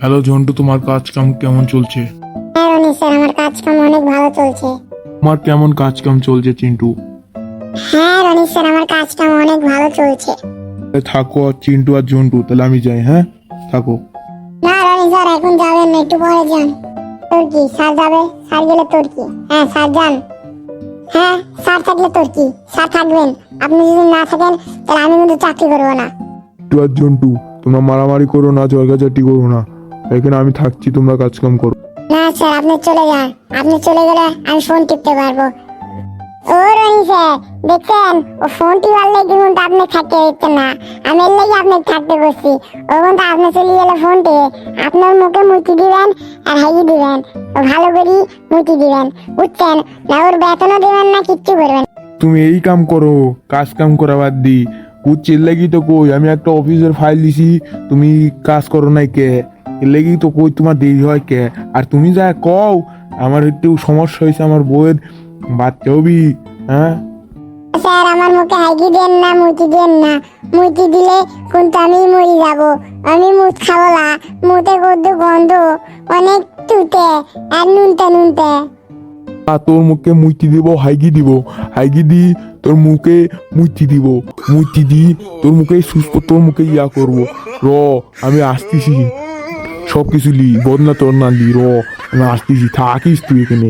Hello Jhantu, তোমার কাজ কাম কেমন চলছে? হ্যাঁ রনি স্যার, আমার কাজ কাম অনেক ভালো চলছে। তোমার কেমন কাজ কাম চলছে চিন্টু? হ্যাঁ রনি স্যার, আমার কাজ কাম অনেক ভালো চলছে। থাকো আর চিন্টু আর ঝন্টু, তাহলে আমি যাই। হ্যাঁ, থাকো। না রনি স্যার, এখন যাবেন না, একটু পরে যান। তোর কি, স্যার যাবে? স্যার গেলে তোর কি? হ্যাঁ স্যার যান। হ্যাঁ স্যার থাকলে তোর কি? স্যার থাকবেন। আপনি যদি না থাকেন তাহলে আমি কিন্তু চাকরি করবো না। চিন্টু আর ঝন্টু, তোমরা মারামারি করো না, ঝগড়াঝাটি করো না। এখানে আমি থাকছি, তোমরা কাজ কাম করো। না স্যার, আপনি চলে যান। আপনি চলে গেলে আমি ফোন টিপতে পারবো। ও রনি স্যার, দেখছেন ও ফোনটি পারলে কিন্তু আপনি থাকতে দিচ্ছেন না। আমি এর লেগে আপনি থাকতে বসছি। ও কিন্তু আপনি চলে গেলে ফোনটি আপনার মুখে মুচি দিবেন আর হাইয়ে দিবেন। ও ভালো করে মুচি দিবেন, বুঝছেন? না ওর বেতনও দিবেন না, কিচ্ছু করবেন না। তুমি এই কাম করো, কাজ কাম করা বাদ দি। ও চিল্লাগি তো কই, আমি একটা অফিসের ফাইল দিছি, তুমি কাজ করো নাই কে? এর লেগেই তো কই তোমার দেরি হয় কে? আর তুমি যা কও, আমার একটু সমস্যা হয়েছে, আমার বউয়ের বাচ্চা হবি। হ্যাঁ, স্যার আমার মুখে হাইগি দেন না, মুচি দেন না। মুচি দিলে কিন্তু আমি মরে যাব। আমি মুখ খাবো না। মুখে কত গন্ধ, অনেক তুতে আর নুনতে নুনতে। তোর মুখে মুইতি দিব, হাইগি দিব, হাইগি দি তোর মুখে মুইতি দিব, মুইতি দি তোর মুখে সুস্থ, তোর মুখে ইয়া করবো। র, আমি আসতেছি, সব কিছু লি, বদনা তোর না লি। র, আমি আসতেছি, থাকিস তুই এখানে।